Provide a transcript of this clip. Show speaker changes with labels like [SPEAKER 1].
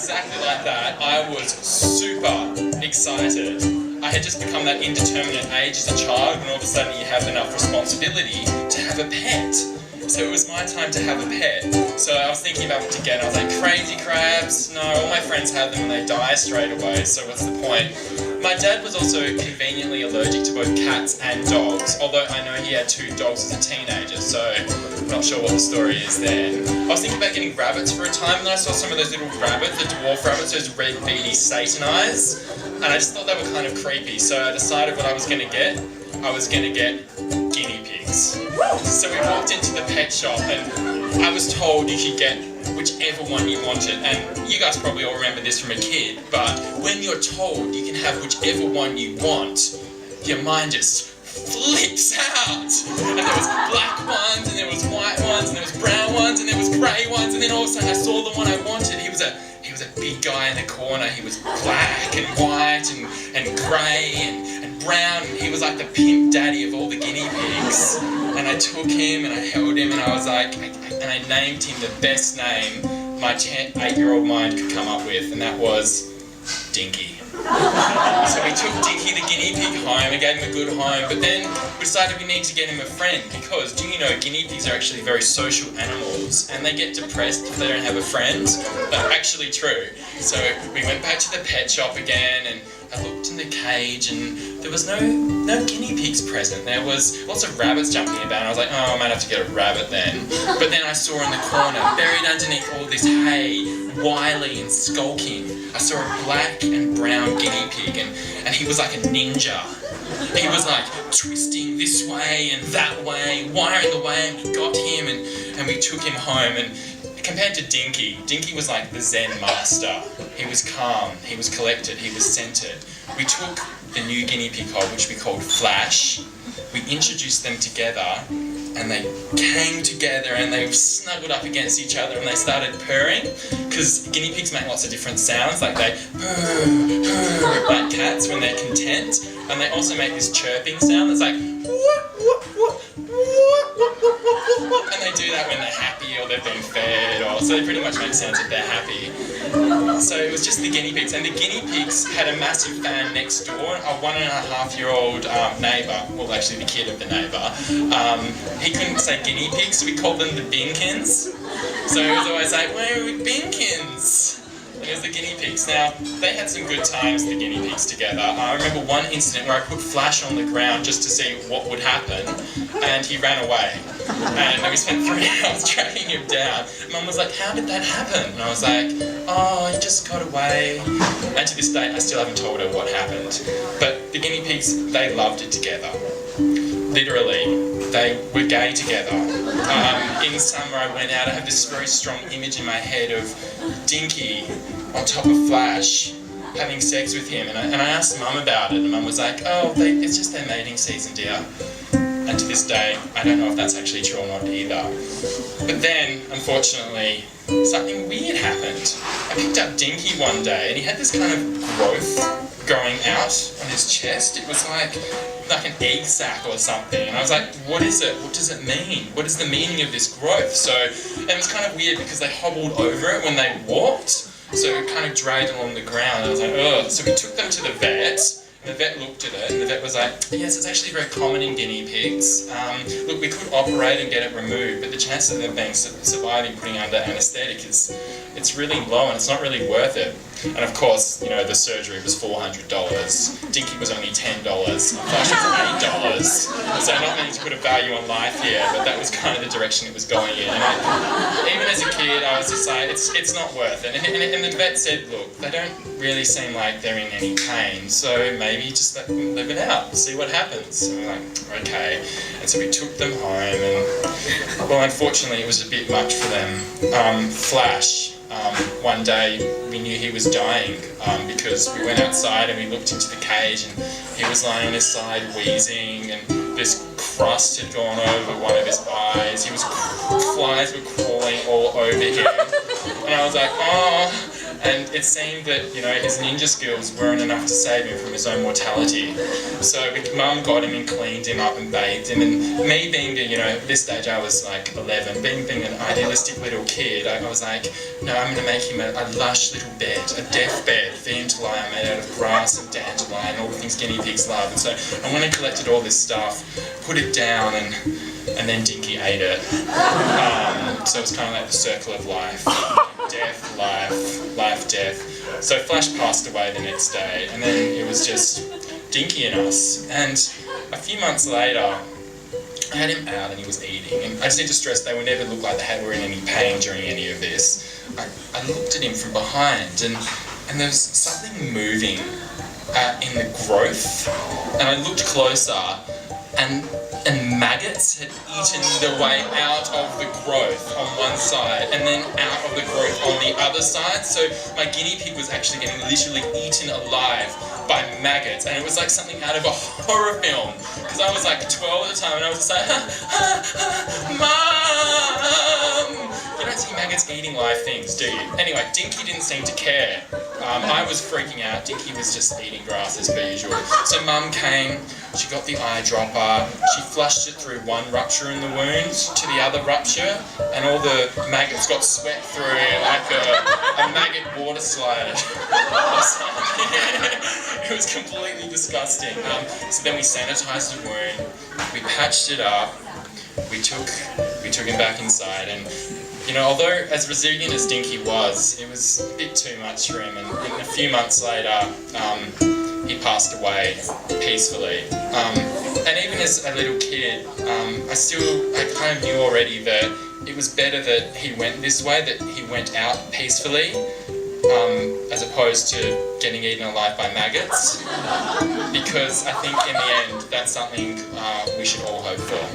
[SPEAKER 1] exactly like that. I was super excited. I had just become that indeterminate age as a child, and all of a sudden you have enough responsibility to have a pet. So it was my time to have a pet. So I was thinking about what to get. I was like, crazy crabs? No, all my friends have them and they die straight away, so what's the point? My dad was also conveniently allergic to both cats and dogs, although I know he had 2 dogs as a teenager, so I'm not sure what the story is there. I was thinking about getting rabbits for a time, and then I saw some of those little rabbits, the dwarf rabbits, those red beady Satan eyes, and I just thought they were kind of creepy, so I decided what I was going to get. I was going to get guinea pigs. So we walked into the pet shop and I was told you could get whichever one you wanted, and you guys probably all remember this from a kid, but when you're told you can have whichever one you want, your mind just flips out. And there was black ones, and there was white ones, and there was brown ones, and there was grey ones, and then all of a sudden I saw the one I wanted. He was a big guy in the corner. He was black and white and grey and brown. He was like the pimp daddy of all the guinea pigs. And I took him and I held him and I was like, and I named him the best name my 8-year-old mind could come up with, and that was Dinky. So we took Dinky the guinea pig home and gave him a good home, but then we decided we need to get him a friend because, do you know, guinea pigs are actually very social animals and they get depressed if they don't have a friend. That's actually true. So we went back to the pet shop again and I looked in the cage and there was no guinea pigs present. There was lots of rabbits jumping about and I was like, oh, I might have to get a rabbit then. But then I saw in the corner, buried underneath all this hay, wily and skulking, I saw a black and brown guinea pig and he was like a ninja. He was like twisting this way and that way, wiring the way, and we got him and we took him home. And compared to Dinky, Dinky was like the Zen master. He was calm, he was collected, he was centered. We took the new guinea pig cob, which we called Flash, we introduced them together and they came together and they snuggled up against each other and they started purring, because guinea pigs make lots of different sounds, like they purr like cats when they're content, and they also make this chirping sound that's like and they do that when they're happy or they've been fed, or so they pretty much make sounds if they're happy. So it was just the guinea pigs, and the guinea pigs had a massive fan next door, a 1.5-year-old neighbour, well actually the kid of the neighbour. He couldn't say guinea pigs, so we called them the Binkins. So he was always like, where are we Binkins? And it was the guinea pigs. Now, they had some good times, the guinea pigs together. I remember one incident where I put Flash on the ground just to see what would happen, and he ran away. And we spent 3 hours tracking him down. Mum was like, how did that happen? And I was like, oh, he just got away. And to this day, I still haven't told her what happened. But the guinea pigs, they loved it together. Literally, they were gay together. In summer I went out, I have this very strong image in my head of Dinky on top of Flash having sex with him, and I asked Mum about it, and Mum was like, oh, it's just their mating season, dear. And to this day, I don't know if that's actually true or not either. But then, unfortunately, something weird happened. I picked up Dinky one day and he had this kind of growth growing out on his chest. It was like an egg sac or something. And I was like, what is it? What does it mean? What is the meaning of this growth? So it was kind of weird because they hobbled over it when they walked. So it kind of dragged along the ground. I was like, ugh. So we took them to the vet. The vet looked at it and the vet was like, yes, it's actually very common in guinea pigs. Look, we could operate and get it removed, but the chances of them being surviving putting under anaesthetic it's really low and it's not really worth it. And of course, you know, the surgery was $400. Dinky was only $10. Flash was $8. So not meaning to put a value on life here, but that was kind of the direction it was going in. And even as a kid, I was just like, it's not worth it. And the vet said, look, they don't really seem like they're in any pain, so maybe just let them live it out, see what happens. So we're like, okay. And so we took them home, and well, unfortunately, it was a bit much for them. Flash. One day we knew he was dying because we went outside and we looked into the cage and he was lying on his side wheezing, and this crust had gone over one of his eyes. Flies were crawling all over him. And I was like, oh. And it seemed that, his ninja skills weren't enough to save him from his own mortality. So Mum got him and cleaned him up and bathed him. And me being at this stage I was like 11, being an idealistic little kid, I was like, no, I'm going to make him a lush little bed, a death bed for him to lie on, made out of grass and dandelion, all the things guinea pigs love. And so I went and collected all this stuff, put it down, and then Dinky ate it. So it was kind of like the circle of life. Death, life, life, death. So Flash passed away the next day, and then it was just Dinky and us. And a few months later, I had him out and he was eating. And I just need to stress they would never look like they were in any pain during any of this. I looked at him from behind, and there was something moving in the growth. And I looked closer, and maggots had eaten their way out of the growth on one side and then out of the growth on the other side. So my guinea pig was actually getting literally eaten alive by maggots, and it was like something out of a horror film, because I was like 12 at the time and I was just like, Mum! You don't see maggots eating live things, do you? Anyway, Dinky didn't seem to care. I was freaking out. Dinky was just eating grass as per usual. So Mum came, she got the eyedropper, she flushed it through one rupture in the wound to the other rupture, and all the maggots got swept through like a maggot water slide. It was completely disgusting. So then we sanitised the wound, we patched it up, we took him back inside, and although as resilient as Dinky was, it was a bit too much for him, and a few months later, he passed away peacefully. And even as a little kid, I kind of knew already that it was better that he went this way, that he went out peacefully, as opposed to getting eaten alive by maggots, because I think in the end that's something we should all hope for.